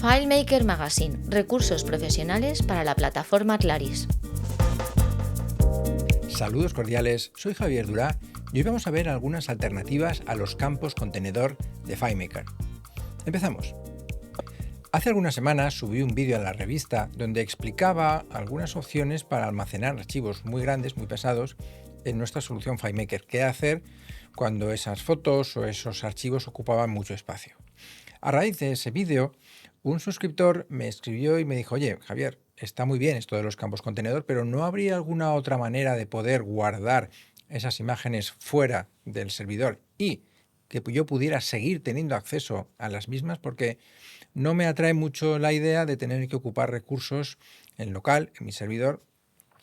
FileMaker Magazine, recursos profesionales para la plataforma Claris. Saludos cordiales, soy Javier Durá y hoy vamos a ver algunas alternativas a los campos contenedor de FileMaker. Empezamos. Hace algunas semanas subí un vídeo a la revista donde explicaba algunas opciones para almacenar archivos muy grandes, muy pesados, en nuestra solución FileMaker. ¿Qué hacer cuando esas fotos o esos archivos ocupaban mucho espacio? A raíz de ese vídeo, un suscriptor me escribió y me dijo: oye, Javier, está muy bien esto de los campos contenedor, pero ¿no habría alguna otra manera de poder guardar esas imágenes fuera del servidor y que yo pudiera seguir teniendo acceso a las mismas? Porque no me atrae mucho la idea de tener que ocupar recursos en local, en mi servidor,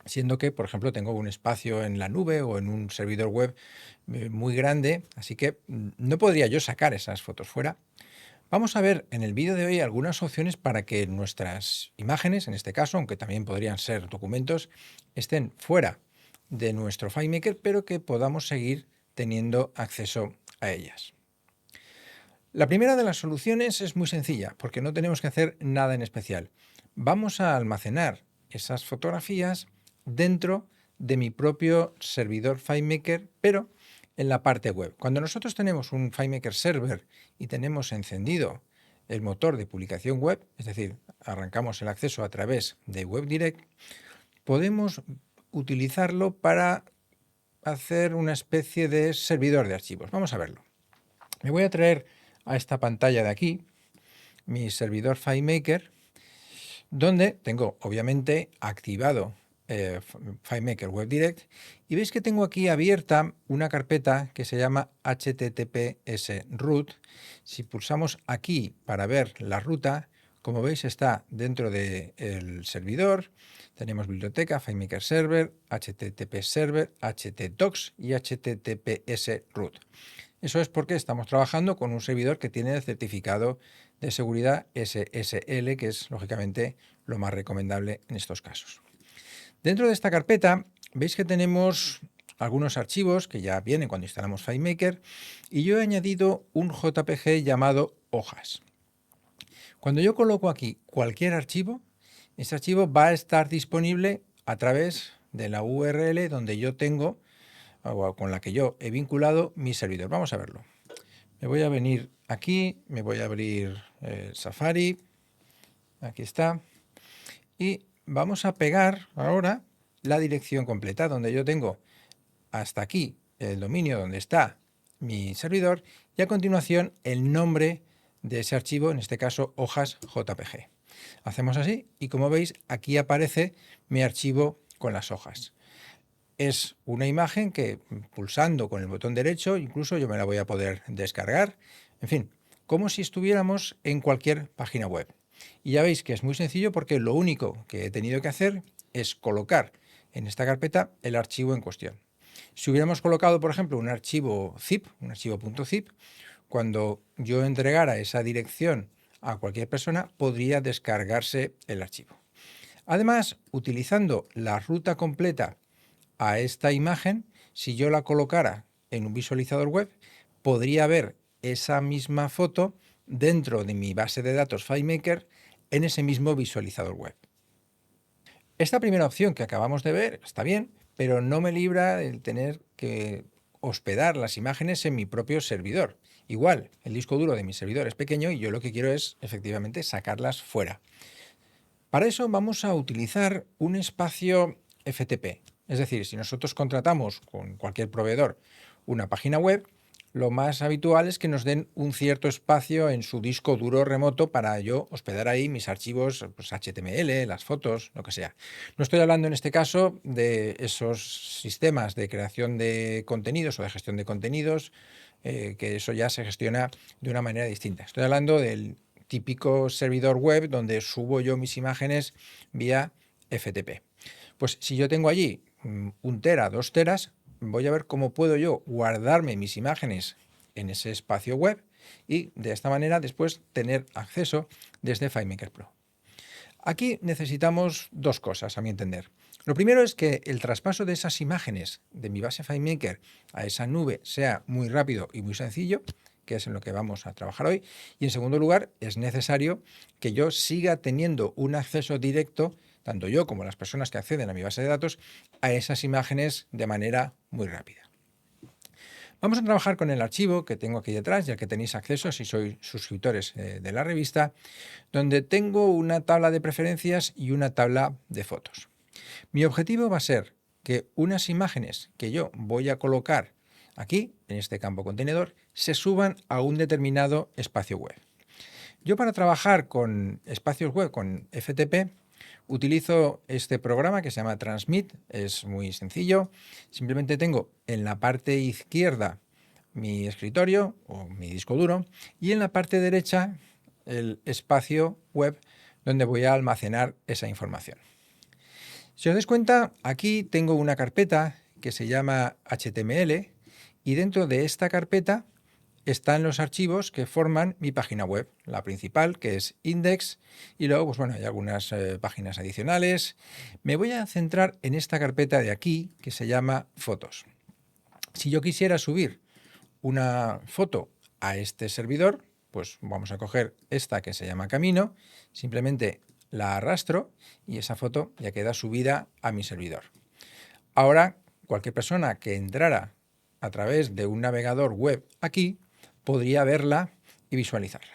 siendo que, por ejemplo, tengo un espacio en la nube o en un servidor web muy grande, así que no podría yo sacar esas fotos fuera. Vamos a ver en el vídeo de hoy algunas opciones para que nuestras imágenes, en este caso, aunque también podrían ser documentos, estén fuera de nuestro FileMaker, pero que podamos seguir teniendo acceso a ellas. La primera de las soluciones es muy sencilla, porque no tenemos que hacer nada en especial. Vamos a almacenar esas fotografías dentro de mi propio servidor FileMaker, pero en la parte web. Cuando nosotros tenemos un FileMaker Server y tenemos encendido el motor de publicación web, es decir, arrancamos el acceso a través de WebDirect, podemos utilizarlo para hacer una especie de servidor de archivos. Vamos a verlo. Me voy a traer a esta pantalla de aquí mi servidor FileMaker, donde tengo obviamente activado FileMaker WebDirect, y veis que tengo aquí abierta una carpeta que se llama https root. Si pulsamos aquí para ver la ruta, como veis está dentro del servidor. Tenemos biblioteca, FileMaker Server, HTTP Server, htdocs y https root. Eso es porque estamos trabajando con un servidor que tiene el certificado de seguridad SSL, que es lógicamente lo más recomendable en estos casos. Dentro de esta carpeta veis que tenemos algunos archivos que ya vienen cuando instalamos FileMaker, y yo he añadido un JPG llamado hojas. Cuando yo coloco aquí cualquier archivo, ese archivo va a estar disponible a través de la URL donde yo tengo, o con la que yo he vinculado mi servidor. Vamos a verlo. Me voy a venir aquí, me voy a abrir Safari, aquí está, y vamos a pegar ahora la dirección completa donde yo tengo hasta aquí el dominio donde está mi servidor, y a continuación el nombre de ese archivo, en este caso hojas JPG. Hacemos así y, como veis, aquí aparece mi archivo con las hojas. Es una imagen que, pulsando con el botón derecho, incluso yo me la voy a poder descargar. En fin, como si estuviéramos en cualquier página web. Y ya veis que es muy sencillo, porque lo único que he tenido que hacer es colocar en esta carpeta el archivo en cuestión. Si hubiéramos colocado, por ejemplo, un archivo zip, un archivo .zip, cuando yo entregara esa dirección a cualquier persona, podría descargarse el archivo. Además, utilizando la ruta completa a esta imagen, si yo la colocara en un visualizador web, podría ver esa misma foto dentro de mi base de datos FileMaker en ese mismo visualizador web. Esta primera opción que acabamos de ver está bien, pero no me libra el tener que hospedar las imágenes en mi propio servidor. Igual, el disco duro de mi servidor es pequeño y yo lo que quiero es efectivamente sacarlas fuera. Para eso vamos a utilizar un espacio FTP. Es decir, si nosotros contratamos con cualquier proveedor una página web, lo más habitual es que nos den un cierto espacio en su disco duro remoto para yo hospedar ahí mis archivos, pues HTML, las fotos, lo que sea. No estoy hablando en este caso de esos sistemas de creación de contenidos o de gestión de contenidos, que eso ya se gestiona de una manera distinta. Estoy hablando del típico servidor web donde subo yo mis imágenes vía FTP. Pues si yo tengo allí 1 tera, 2 teras, voy a ver cómo puedo yo guardarme mis imágenes en ese espacio web y de esta manera después tener acceso desde FileMaker Pro. Aquí necesitamos dos cosas, a mi entender. Lo primero es que el traspaso de esas imágenes de mi base FileMaker a esa nube sea muy rápido y muy sencillo, que es en lo que vamos a trabajar hoy. Y en segundo lugar, es necesario que yo siga teniendo un acceso directo, tanto yo como las personas que acceden a mi base de datos, a esas imágenes de manera muy rápida. Vamos a trabajar con el archivo que tengo aquí detrás, ya que tenéis acceso si sois suscriptores de la revista, donde tengo una tabla de preferencias y una tabla de fotos. Mi objetivo va a ser que unas imágenes que yo voy a colocar aquí, en este campo contenedor, se suban a un determinado espacio web. Yo para trabajar con espacios web, con FTP, utilizo este programa que se llama Transmit, es muy sencillo. Simplemente tengo en la parte izquierda mi escritorio o mi disco duro y en la parte derecha el espacio web donde voy a almacenar esa información. Si os dais cuenta, aquí tengo una carpeta que se llama HTML y dentro de esta carpeta están los archivos que forman mi página web, la principal, que es index, y luego pues bueno, hay algunas páginas adicionales. Me voy a centrar en esta carpeta de aquí que se llama fotos. Si yo quisiera subir una foto a este servidor, pues vamos a coger esta que se llama camino, simplemente la arrastro y esa foto ya queda subida a mi servidor. Ahora, cualquier persona que entrara a través de un navegador web aquí, podría verla y visualizarla.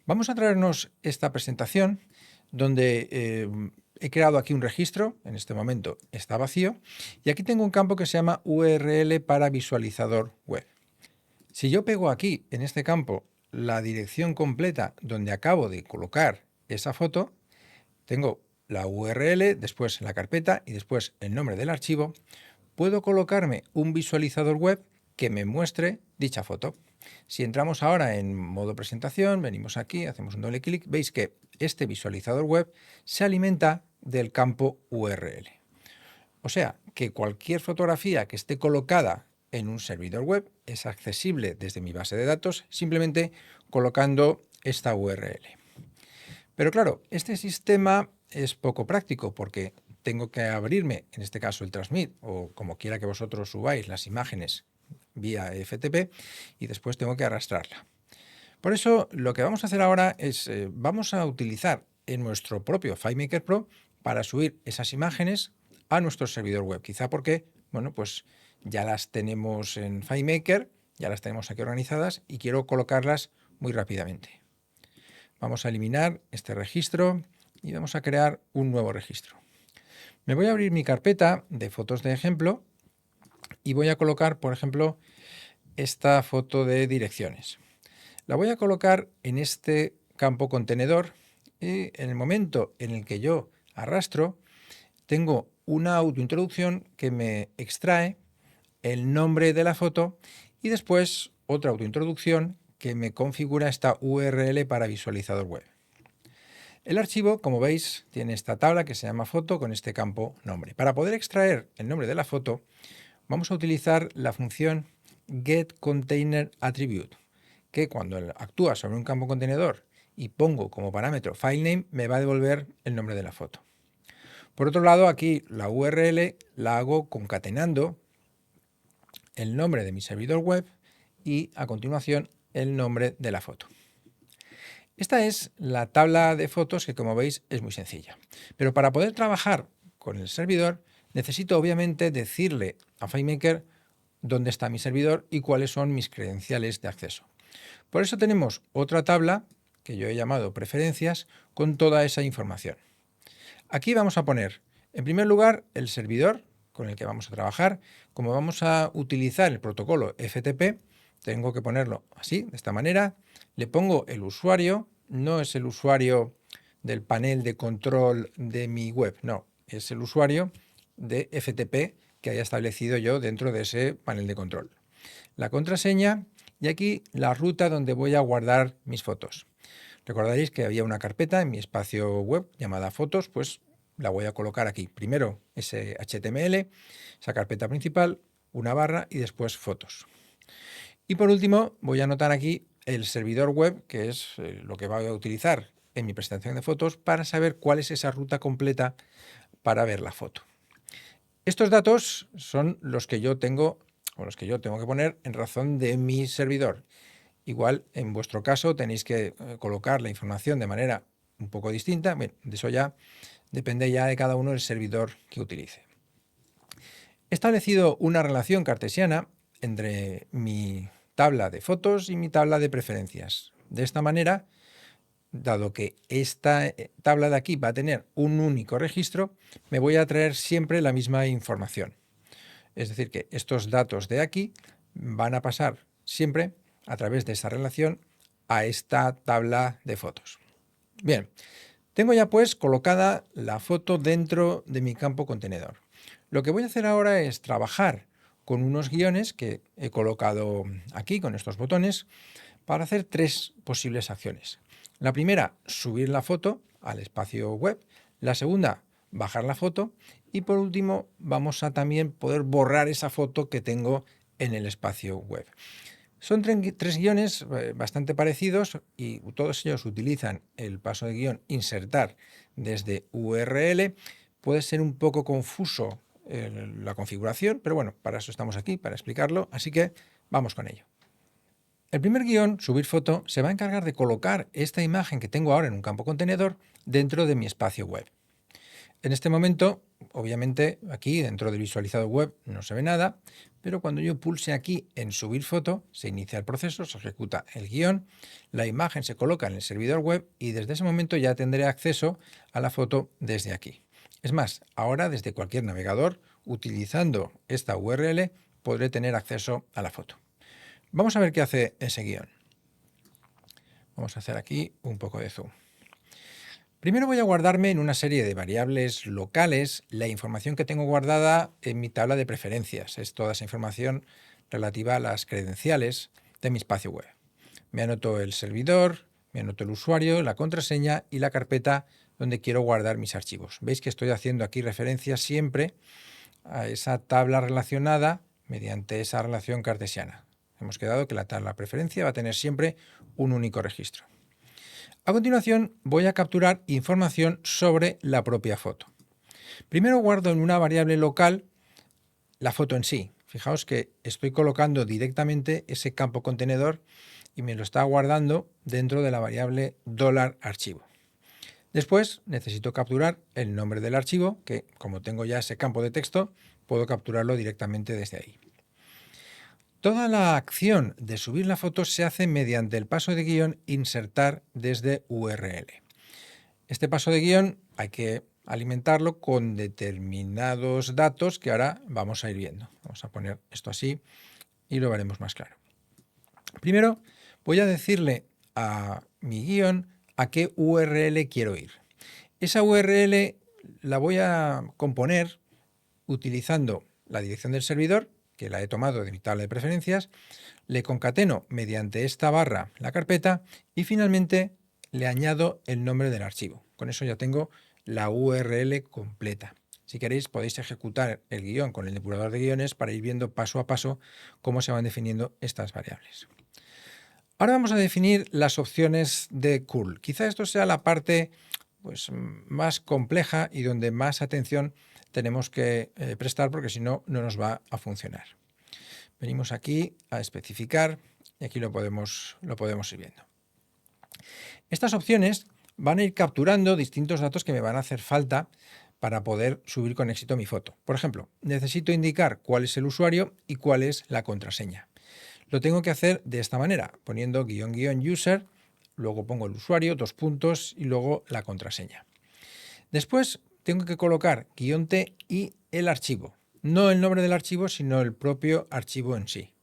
Vamos a traernos esta presentación donde he creado aquí un registro, en este momento está vacío, y aquí tengo un campo que se llama URL para visualizador web. Si yo pego aquí, en este campo, la dirección completa donde acabo de colocar esa foto, tengo la URL, después la carpeta y después el nombre del archivo, puedo colocarme un visualizador web que me muestre dicha foto. Si entramos ahora en modo presentación, venimos aquí, hacemos un doble clic, veis que este visualizador web se alimenta del campo URL. O sea, que cualquier fotografía que esté colocada en un servidor web es accesible desde mi base de datos simplemente colocando esta URL. Pero claro, este sistema es poco práctico porque tengo que abrirme, en este caso el Transmit, o como quiera que vosotros subáis las imágenes vía FTP, y después tengo que arrastrarla. Por eso lo que vamos a hacer ahora es, vamos a utilizar en nuestro propio FileMaker Pro para subir esas imágenes a nuestro servidor web. Quizá porque, bueno, pues ya las tenemos en FileMaker, ya las tenemos aquí organizadas y quiero colocarlas muy rápidamente. Vamos a eliminar este registro y vamos a crear un nuevo registro. Me voy a abrir mi carpeta de fotos de ejemplo y voy a colocar, por ejemplo, esta foto de direcciones. La voy a colocar en este campo contenedor y en el momento en el que yo arrastro, tengo una autointroducción que me extrae el nombre de la foto y después otra autointroducción que me configura esta URL para visualizador web. El archivo, como veis, tiene esta tabla que se llama foto con este campo nombre. Para poder extraer el nombre de la foto, vamos a utilizar la función getContainerAttribute, que cuando actúa sobre un campo contenedor y pongo como parámetro filename, me va a devolver el nombre de la foto. Por otro lado, aquí la URL la hago concatenando el nombre de mi servidor web y a continuación el nombre de la foto. Esta es la tabla de fotos que, como veis, es muy sencilla. Pero para poder trabajar con el servidor necesito obviamente decirle a FileMaker dónde está mi servidor y cuáles son mis credenciales de acceso. Por eso tenemos otra tabla que yo he llamado preferencias con toda esa información. Aquí vamos a poner, en primer lugar, el servidor con el que vamos a trabajar. Como vamos a utilizar el protocolo FTP, tengo que ponerlo así, de esta manera. Le pongo el usuario, no es el usuario del panel de control de mi web, no, es el usuario de FTP que haya establecido yo dentro de ese panel de control. La contraseña y aquí la ruta donde voy a guardar mis fotos. Recordaréis que había una carpeta en mi espacio web llamada fotos, pues la voy a colocar aquí. Primero ese HTML, esa carpeta principal, una barra y después fotos. Y por último voy a anotar aquí el servidor web, que es lo que voy a utilizar en mi presentación de fotos para saber cuál es esa ruta completa para ver la foto. Estos datos son los que yo tengo o los que yo tengo que poner en razón de mi servidor. Igual en vuestro caso tenéis que colocar la información de manera un poco distinta. Bien, de eso ya depende ya de cada uno del servidor que utilice. He establecido una relación cartesiana entre mi tabla de fotos y mi tabla de preferencias. De esta manera, dado que esta tabla de aquí va a tener un único registro, me voy a traer siempre la misma información. Es decir, que estos datos de aquí van a pasar siempre a través de esta relación a esta tabla de fotos. Bien, tengo ya pues colocada la foto dentro de mi campo contenedor. Lo que voy a hacer ahora es trabajar con unos guiones que he colocado aquí con estos botones para hacer tres posibles acciones. La primera, subir la foto al espacio web. La segunda, bajar la foto. Y por último, vamos a también poder borrar esa foto que tengo en el espacio web. Son tres guiones bastante parecidos y todos ellos utilizan el paso de guión insertar desde URL. Puede ser un poco confuso la configuración, pero bueno, para eso estamos aquí, para explicarlo, así que vamos con ello. El primer guión, subir foto, se va a encargar de colocar esta imagen que tengo ahora en un campo contenedor dentro de mi espacio web. En este momento, obviamente, aquí dentro del visualizado web no se ve nada, pero cuando yo pulse aquí en subir foto, se inicia el proceso, se ejecuta el guión, la imagen se coloca en el servidor web y desde ese momento ya tendré acceso a la foto desde aquí. Es más, ahora desde cualquier navegador, utilizando esta URL, podré tener acceso a la foto. Vamos a ver qué hace ese guión. Vamos a hacer aquí un poco de zoom. Primero voy a guardarme en una serie de variables locales la información que tengo guardada en mi tabla de preferencias. Es toda esa información relativa a las credenciales de mi espacio web. Me anoto el servidor, me anoto el usuario, la contraseña y la carpeta donde quiero guardar mis archivos. Veis que estoy haciendo aquí referencia siempre a esa tabla relacionada mediante esa relación cartesiana. Hemos quedado que la tabla preferencia va a tener siempre un único registro. A continuación voy a capturar información sobre la propia foto. Primero guardo en una variable local la foto en sí. Fijaos que estoy colocando directamente ese campo contenedor y me lo está guardando dentro de la variable $archivo. Después necesito capturar el nombre del archivo, que como tengo ya ese campo de texto, puedo capturarlo directamente desde ahí. Toda la acción de subir la foto se hace mediante el paso de guión insertar desde URL. Este paso de guión hay que alimentarlo con determinados datos que ahora vamos a ir viendo. Vamos a poner esto así y lo veremos más claro. Primero voy a decirle a mi guión a qué URL quiero ir. Esa URL la voy a componer utilizando la dirección del servidor, que la he tomado de mi tabla de preferencias, le concateno mediante esta barra la carpeta y finalmente le añado el nombre del archivo. Con eso ya tengo la URL completa. Si queréis podéis ejecutar el guión con el depurador de guiones para ir viendo paso a paso cómo se van definiendo estas variables. Ahora vamos a definir las opciones de curl. Quizá esto sea la parte más compleja y donde más atención tenemos que prestar porque si no, no nos va a funcionar. Venimos aquí a especificar y aquí lo podemos ir viendo. Estas opciones van a ir capturando distintos datos que me van a hacer falta para poder subir con éxito mi foto. Por ejemplo, necesito indicar cuál es el usuario y cuál es la contraseña. Lo tengo que hacer de esta manera, poniendo --user, luego pongo el usuario, 2 puntos y luego la contraseña. Después tengo que colocar -t y el archivo. No el nombre del archivo, sino el propio archivo en sí.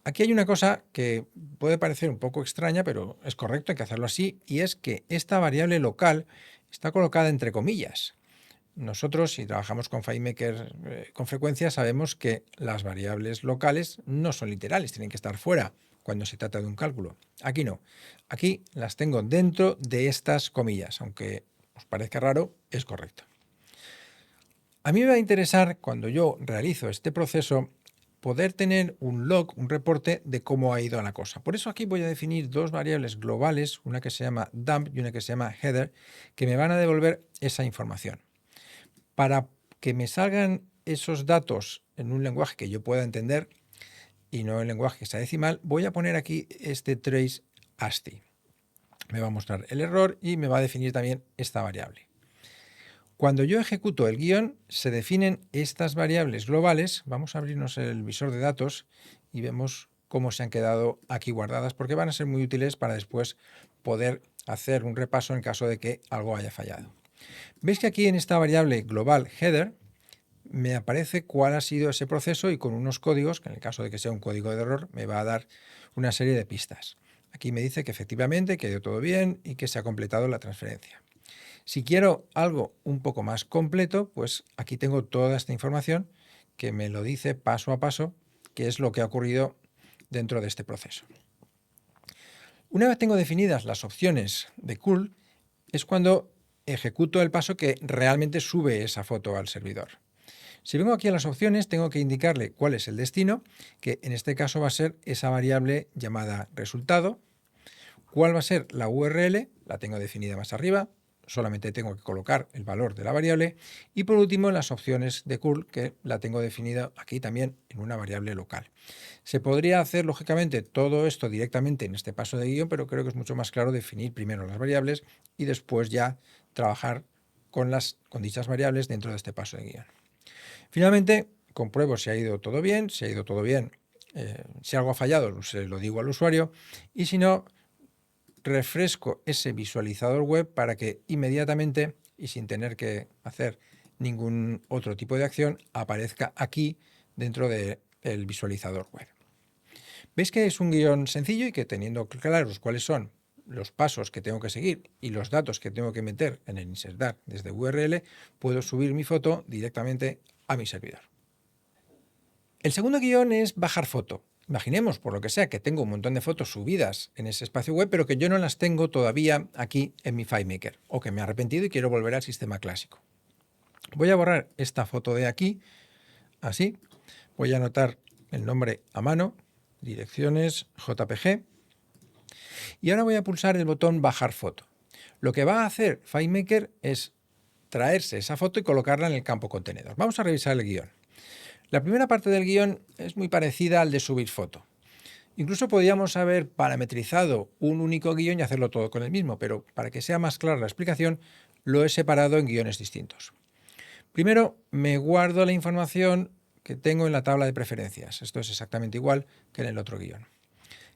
Aquí hay una cosa que puede parecer un poco extraña, pero es correcto, hay que hacerlo así, y es que esta variable local está colocada entre comillas. Nosotros, si trabajamos con FileMaker con frecuencia, sabemos que las variables locales no son literales, tienen que estar fuera cuando se trata de un cálculo. Aquí no. Aquí las tengo dentro de estas comillas, aunque os parezca raro, es correcto. A mí me va a interesar, cuando yo realizo este proceso, poder tener un log, un reporte de cómo ha ido la cosa. Por eso aquí voy a definir dos variables globales, una que se llama dump y una que se llama header, que me van a devolver esa información. Para que me salgan esos datos en un lenguaje que yo pueda entender, y no en lenguaje hexadecimal, voy a poner aquí este trace ASCII. Me va a mostrar el error y me va a definir también esta variable. Cuando yo ejecuto el guión, se definen estas variables globales. Vamos a abrirnos el visor de datos y vemos cómo se han quedado aquí guardadas, porque van a ser muy útiles para después poder hacer un repaso en caso de que algo haya fallado. Veis que aquí en esta variable global header me aparece cuál ha sido ese proceso y con unos códigos, que en el caso de que sea un código de error, me va a dar una serie de pistas. Aquí me dice que efectivamente quedó todo bien y que se ha completado la transferencia. Si quiero algo un poco más completo, pues aquí tengo toda esta información que me lo dice paso a paso, qué es lo que ha ocurrido dentro de este proceso. Una vez tengo definidas las opciones de curl, es cuando ejecuto el paso que realmente sube esa foto al servidor. Si vengo aquí a las opciones, tengo que indicarle cuál es el destino, que en este caso va a ser esa variable llamada resultado. ¿Cuál va a ser la URL? La tengo definida más arriba. Solamente tengo que colocar el valor de la variable. Y por último, las opciones de curl, que la tengo definida aquí también en una variable local. Se podría hacer, lógicamente, todo esto directamente en este paso de guión, pero creo que es mucho más claro definir primero las variables y después ya trabajar con dichas variables dentro de este paso de guión. Finalmente, compruebo si ha ido todo bien. Si ha ido todo bien, si algo ha fallado, se lo digo al usuario. Y si no, refresco ese visualizador web para que inmediatamente y sin tener que hacer ningún otro tipo de acción aparezca aquí dentro del visualizador web. Veis que es un guión sencillo y que teniendo claros cuáles son los pasos que tengo que seguir y los datos que tengo que meter en el insertar desde URL, puedo subir mi foto directamente a mi servidor. El segundo guión es bajar foto. Imaginemos, por lo que sea, que tengo un montón de fotos subidas en ese espacio web, pero que yo no las tengo todavía aquí en mi FileMaker, o que me he arrepentido y quiero volver al sistema clásico. Voy a borrar esta foto de aquí, así. Voy a anotar el nombre a mano, direcciones JPG, y ahora voy a pulsar el botón bajar foto. Lo que va a hacer FileMaker es traerse esa foto y colocarla en el campo contenedor. Vamos a revisar el guión. La primera parte del guión es muy parecida al de subir foto. Incluso podríamos haber parametrizado un único guión y hacerlo todo con el mismo, pero para que sea más clara la explicación, lo he separado en guiones distintos. Primero, me guardo la información que tengo en la tabla de preferencias. Esto es exactamente igual que en el otro guión.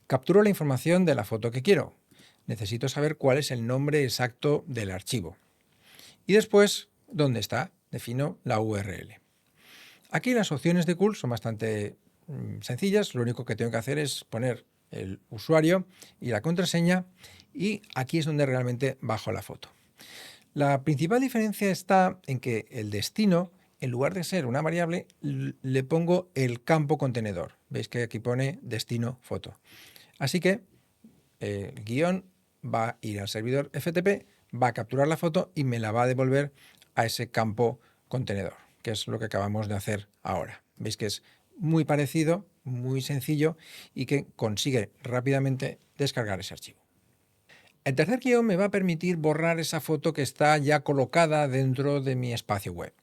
Capturo la información de la foto que quiero. Necesito saber cuál es el nombre exacto del archivo. Y después, ¿dónde está? Defino la URL. Aquí las opciones de curl son bastante sencillas. Lo único que tengo que hacer es poner el usuario y la contraseña, y aquí es donde realmente bajo la foto. La principal diferencia está en que el destino, en lugar de ser una variable, le pongo el campo contenedor. Veis que aquí pone destino foto. Así que el guión va a ir al servidor FTP, va a capturar la foto y me la va a devolver a ese campo contenedor, que es lo que acabamos de hacer ahora. Veis que es muy parecido, muy sencillo y que consigue rápidamente descargar ese archivo. El tercer guión me va a permitir borrar esa foto que está ya colocada dentro de mi espacio web.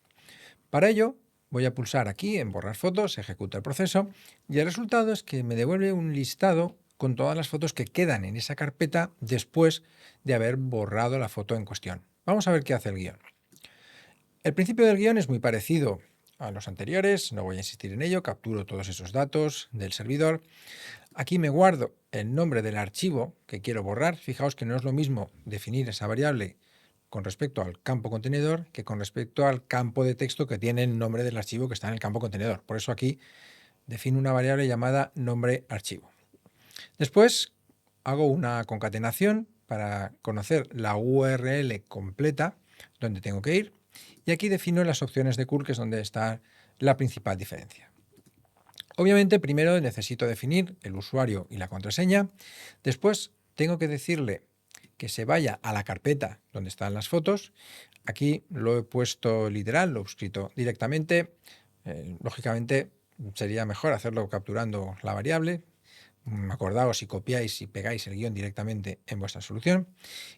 Para ello, voy a pulsar aquí en borrar fotos, se ejecuta el proceso y el resultado es que me devuelve un listado con todas las fotos que quedan en esa carpeta después de haber borrado la foto en cuestión. Vamos a ver qué hace el guión. El principio del guión es muy parecido a los anteriores, no voy a insistir en ello, capturo todos esos datos del servidor. Aquí me guardo el nombre del archivo que quiero borrar. Fijaos que no es lo mismo definir esa variable con respecto al campo contenedor que con respecto al campo de texto que tiene el nombre del archivo que está en el campo contenedor. Por eso aquí defino una variable llamada nombre archivo. Después hago una concatenación para conocer la URL completa donde tengo que ir. Y aquí defino las opciones de curl, que es donde está la principal diferencia. Obviamente, primero necesito definir el usuario y la contraseña. Después tengo que decirle que se vaya a la carpeta donde están las fotos. Aquí lo he puesto literal, lo he escrito directamente. Lógicamente, sería mejor hacerlo capturando la variable. Acordaos si copiáis y pegáis el guión directamente en vuestra solución.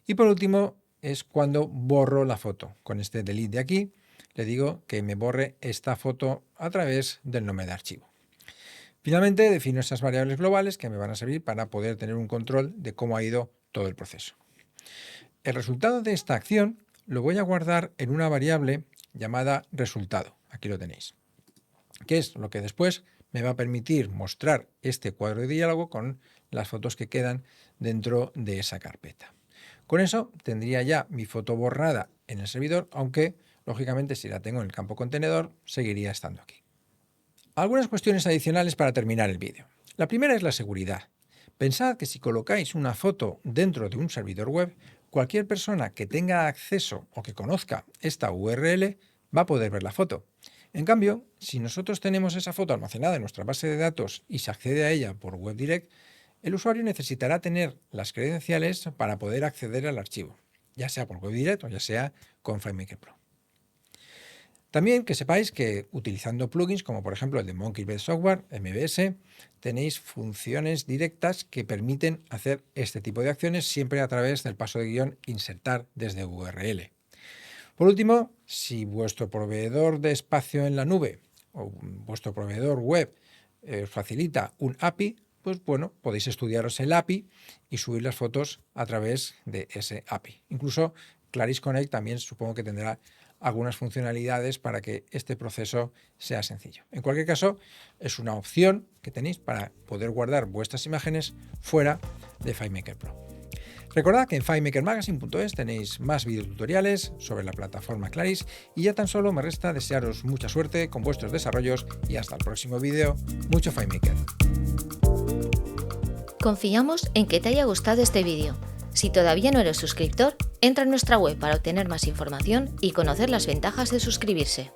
Y por último, es cuando borro la foto. Con este delete de aquí, le digo que me borre esta foto a través del nombre de archivo. Finalmente, defino esas variables globales que me van a servir para poder tener un control de cómo ha ido todo el proceso. El resultado de esta acción lo voy a guardar en una variable llamada resultado. Aquí lo tenéis. Que es lo que después me va a permitir mostrar este cuadro de diálogo con las fotos que quedan dentro de esa carpeta. Con eso tendría ya mi foto borrada en el servidor, aunque lógicamente si la tengo en el campo contenedor seguiría estando aquí. Algunas cuestiones adicionales para terminar el vídeo. La primera es la seguridad. Pensad que si colocáis una foto dentro de un servidor web, cualquier persona que tenga acceso o que conozca esta URL va a poder ver la foto. En cambio, si nosotros tenemos esa foto almacenada en nuestra base de datos y se accede a ella por WebDirect, el usuario necesitará tener las credenciales para poder acceder al archivo, ya sea por WebDirect o ya sea con FileMaker Pro. También que sepáis que utilizando plugins como por ejemplo el de Monkeybed Software, MBS, tenéis funciones directas que permiten hacer este tipo de acciones siempre a través del paso de guión insertar desde URL. Por último, si vuestro proveedor de espacio en la nube o vuestro proveedor web facilita un API, pues bueno, podéis estudiaros el API y subir las fotos a través de ese API. Incluso Claris Connect también supongo que tendrá algunas funcionalidades para que este proceso sea sencillo. En cualquier caso, es una opción que tenéis para poder guardar vuestras imágenes fuera de FileMaker Pro. Recordad que en filemakermagazine.es tenéis más videotutoriales sobre la plataforma Claris y ya tan solo me resta desearos mucha suerte con vuestros desarrollos y hasta el próximo vídeo. Mucho FileMaker. Confiamos en que te haya gustado este vídeo. Si todavía no eres suscriptor, entra en nuestra web para obtener más información y conocer las ventajas de suscribirse.